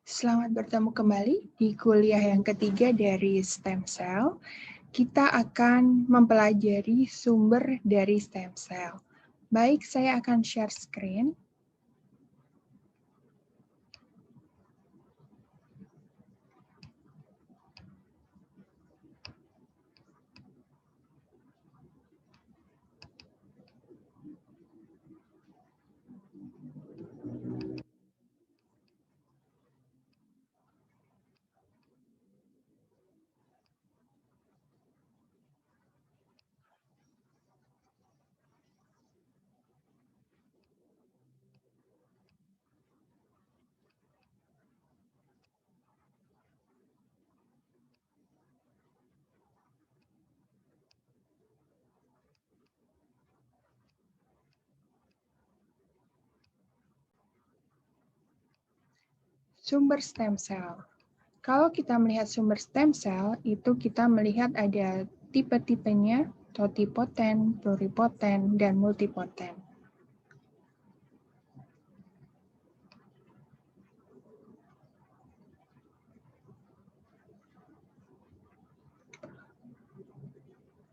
Selamat bertemu kembali di kuliah yang ketiga dari stem cell. Kita akan mempelajari sumber dari stem cell. Baik, saya akan share screen. Sumber stem cell. Kalau kita melihat sumber stem cell, itu kita melihat ada tipe-tipenya, totipoten, pluripoten, dan multipoten.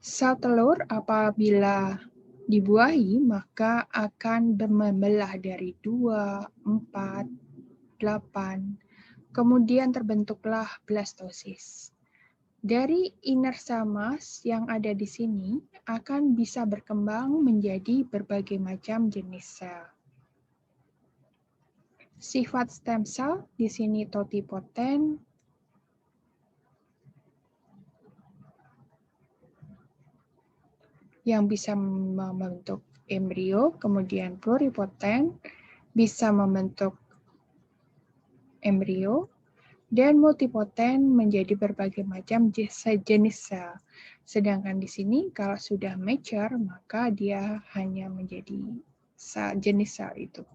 Sel telur apabila dibuahi, maka akan membelah dari 2, 4, 8, kemudian terbentuklah blastosis. Dari inner cell mass yang ada di sini akan bisa berkembang menjadi berbagai macam jenis sel. Sifat stem cell di sini totipoten, yang bisa membentuk embrio, kemudian pluripoten, bisa membentuk embrio, dan multipoten menjadi berbagai macam jenis sel. Sedangkan di sini kalau sudah mature, maka dia hanya menjadi jenis sel itu.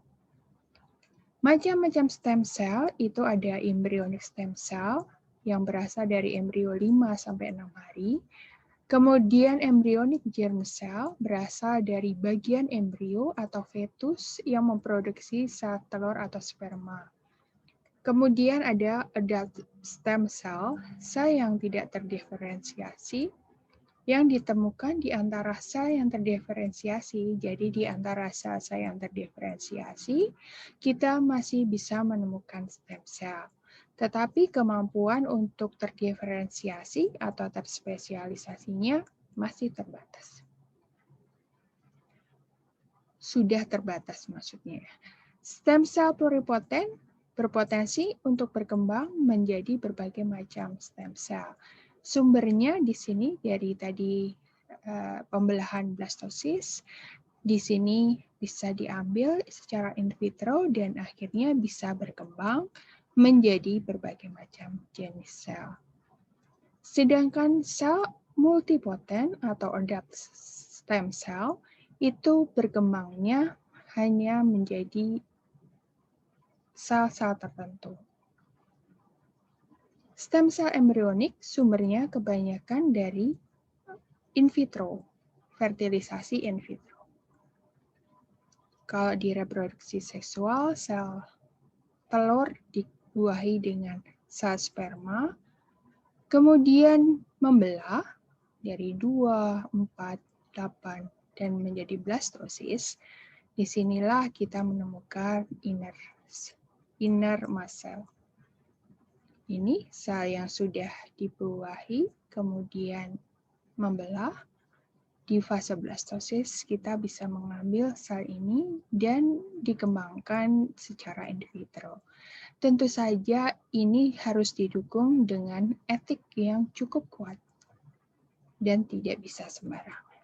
Macam-macam stem cell itu ada embryonic stem cell yang berasal dari embrio 5-6 hari. Kemudian embryonic germ cell berasal dari bagian embrio atau fetus yang memproduksi sel telur atau sperma. Kemudian ada adult stem cell, sel yang tidak terdiferensiasi, yang ditemukan di antara sel yang terdiferensiasi. Jadi di antara sel-sel yang terdiferensiasi, kita masih bisa menemukan stem cell. Tetapi kemampuan untuk terdiferensiasi atau terspesialisasinya masih terbatas. Sudah terbatas maksudnya. Stem cell pluripoten berpotensi untuk berkembang menjadi berbagai macam stem cell. Sumbernya di sini dari tadi pembelahan blastosis, di sini bisa diambil secara in vitro dan akhirnya bisa berkembang menjadi berbagai macam jenis sel. Sedangkan sel multipoten atau adult stem cell itu berkembangnya hanya menjadi sel-sel tertentu. Stem cell embrionik sumbernya kebanyakan dari in vitro, fertilisasi in vitro. Kalau di reproduksi seksual, sel telur dibuahi dengan sel sperma, kemudian membelah dari 2, 4, 8, dan menjadi blastosis. Disinilah kita menemukan inner mass cell. Ini sel yang sudah dibuahi, kemudian membelah. Di fase blastosis, kita bisa mengambil sel ini dan dikembangkan secara in vitro. Tentu saja ini harus didukung dengan etik yang cukup kuat dan tidak bisa sembarangan.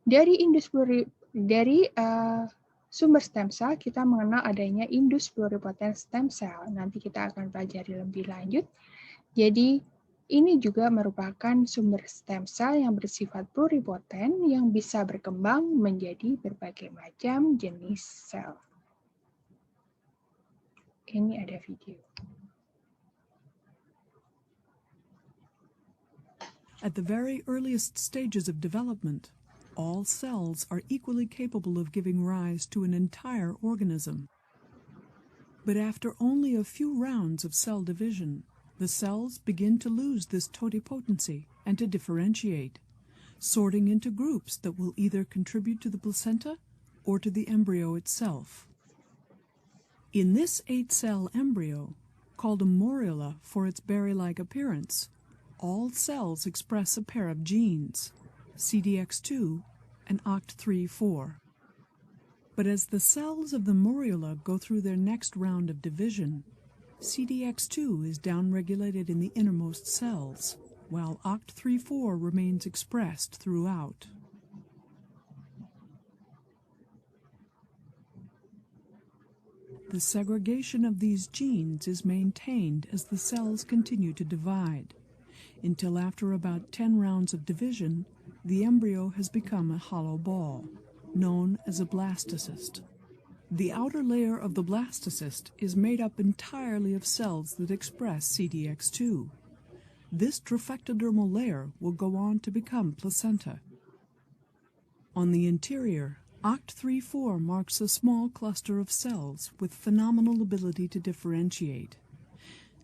Dari sumber stem cell, kita mengenal adanya indus pluripotent stem cell. Nanti kita akan pelajari lebih lanjut. Jadi, ini juga merupakan sumber stem cell yang bersifat pluripotent yang bisa berkembang menjadi berbagai macam jenis sel. Ini ada video. At the very earliest stages of development, all cells are equally capable of giving rise to an entire organism. But after only a few rounds of cell division, the cells begin to lose this totipotency and to differentiate, sorting into groups that will either contribute to the placenta or to the embryo itself. In this 8-cell embryo, called a morula for its berry-like appearance, all cells express a pair of genes, CDX2 and OCT3/4. But as the cells of the morula go through their next round of division, CDX2 is downregulated in the innermost cells, while OCT3/4 remains expressed throughout. The segregation of these genes is maintained as the cells continue to divide, until after about 10 rounds of division, the embryo has become a hollow ball, known as a blastocyst. The outer layer of the blastocyst is made up entirely of cells that express CDX2. This trophectodermal layer will go on to become placenta. On the interior, OCT3/4 marks a small cluster of cells with phenomenal ability to differentiate.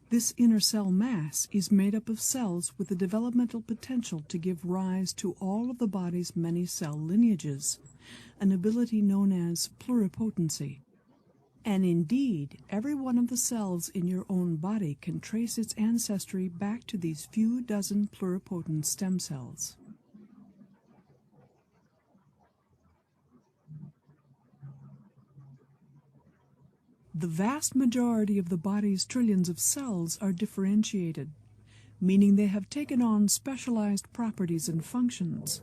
This inner cell mass is made up of cells with the developmental potential to give rise to all of the body's many cell lineages, an ability known as pluripotency. And indeed, every one of the cells in your own body can trace its ancestry back to these few dozen pluripotent stem cells. The vast majority of the body's trillions of cells are differentiated, meaning they have taken on specialized properties and functions,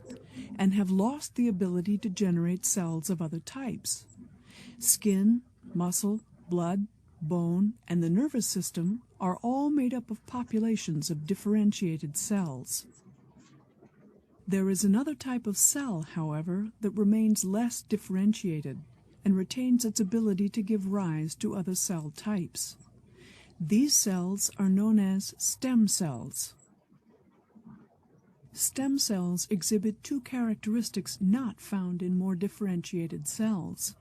and have lost the ability to generate cells of other types. Skin, muscle, blood, bone, and the nervous system are all made up of populations of differentiated cells. There is another type of cell, however, that remains less differentiated and retains its ability to give rise to other cell types. These cells are known as stem cells. Stem cells exhibit two characteristics not found in more differentiated cells.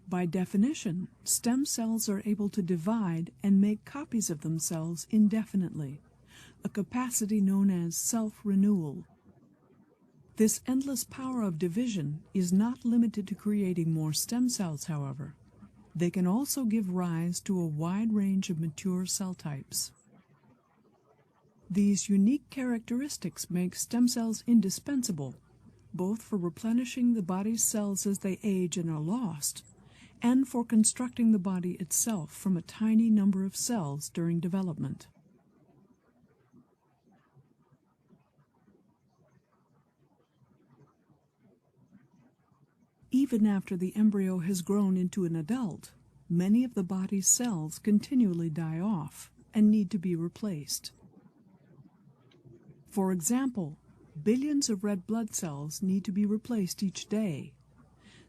By definition, stem cells are able to divide and make copies of themselves indefinitely, a capacity known as self-renewal. This endless power of division is not limited to creating more stem cells, however. They can also give rise to a wide range of mature cell types. These unique characteristics make stem cells indispensable, both for replenishing the body's cells as they age and are lost, and for constructing the body itself from a tiny number of cells during development. Even after the embryo has grown into an adult, many of the body's cells continually die off and need to be replaced. For example, billions of red blood cells need to be replaced each day.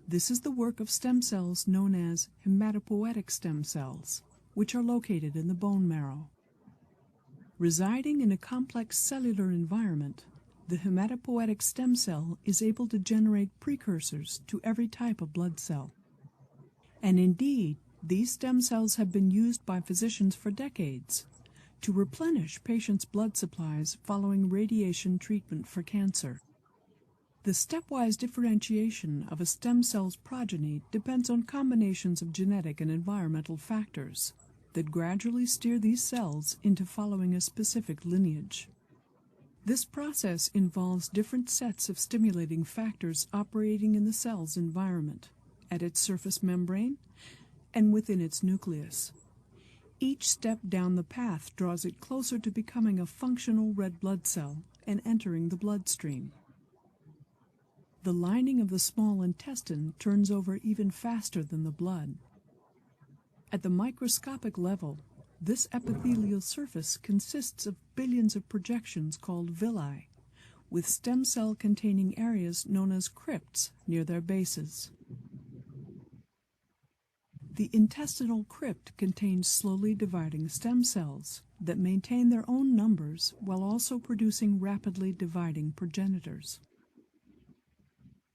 This is the work of stem cells known as hematopoietic stem cells, which are located in the bone marrow. Residing in a complex cellular environment, the hematopoietic stem cell is able to generate precursors to every type of blood cell. And indeed, these stem cells have been used by physicians for decades to replenish patients' blood supplies following radiation treatment for cancer. The stepwise differentiation of a stem cell's progeny depends on combinations of genetic and environmental factors that gradually steer these cells into following a specific lineage. This process involves different sets of stimulating factors operating in the cell's environment, at its surface membrane, and within its nucleus. Each step down the path draws it closer to becoming a functional red blood cell and entering the bloodstream. The lining of the small intestine turns over even faster than the blood. At the microscopic level, this epithelial surface consists of billions of projections called villi, with stem cell-containing areas known as crypts near their bases. The intestinal crypt contains slowly dividing stem cells that maintain their own numbers while also producing rapidly dividing progenitors.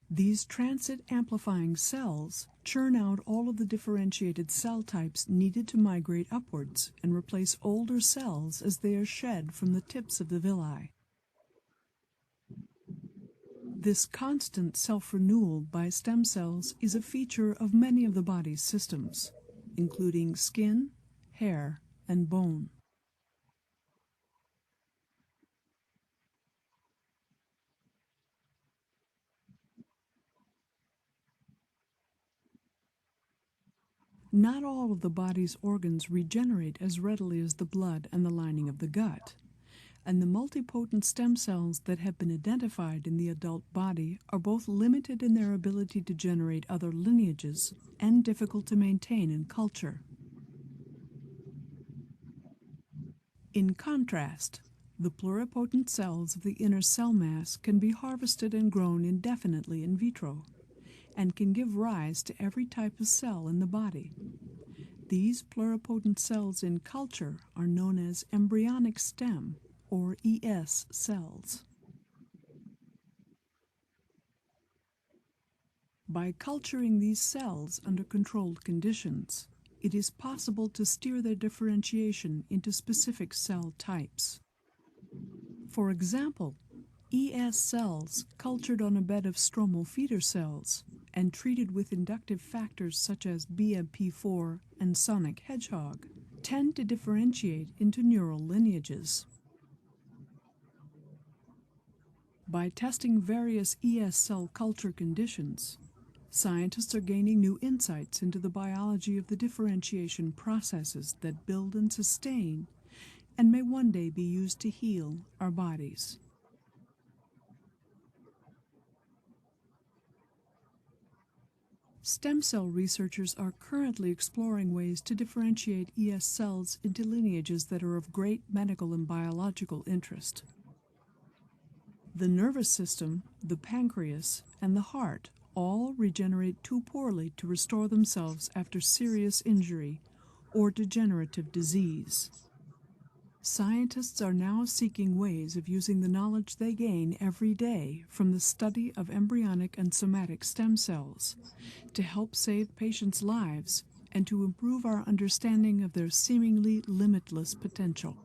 These transit-amplifying cells churn out all of the differentiated cell types needed to migrate upwards and replace older cells as they are shed from the tips of the villi. This constant self-renewal by stem cells is a feature of many of the body's systems, including skin, hair, and bone. Not all of the body's organs regenerate as readily as the blood and the lining of the gut, and the multipotent stem cells that have been identified in the adult body are both limited in their ability to generate other lineages and difficult to maintain in culture. In contrast, the pluripotent cells of the inner cell mass can be harvested and grown indefinitely in vitro, and can give rise to every type of cell in the body. These pluripotent cells in culture are known as embryonic stem, or ES cells. By culturing these cells under controlled conditions, it is possible to steer their differentiation into specific cell types. For example, ES cells cultured on a bed of stromal feeder cells and treated with inductive factors such as BMP4 and sonic hedgehog tend to differentiate into neural lineages. By testing various ES cell culture conditions, scientists are gaining new insights into the biology of the differentiation processes that build and sustain and may one day be used to heal our bodies. Stem cell researchers are currently exploring ways to differentiate ES cells into lineages that are of great medical and biological interest. The nervous system, the pancreas, and the heart all regenerate too poorly to restore themselves after serious injury or degenerative disease. Scientists are now seeking ways of using the knowledge they gain every day from the study of embryonic and somatic stem cells to help save patients' lives and to improve our understanding of their seemingly limitless potential.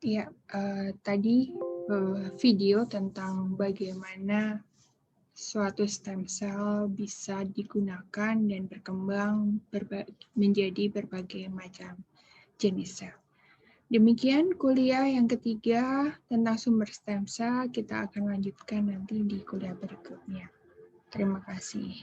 Ya, tadi video tentang bagaimana suatu stem cell bisa digunakan dan berkembang menjadi berbagai macam jenis sel. Demikian kuliah yang ketiga tentang sumber stem cell. Kita akan lanjutkan nanti di kuliah berikutnya. Terima kasih.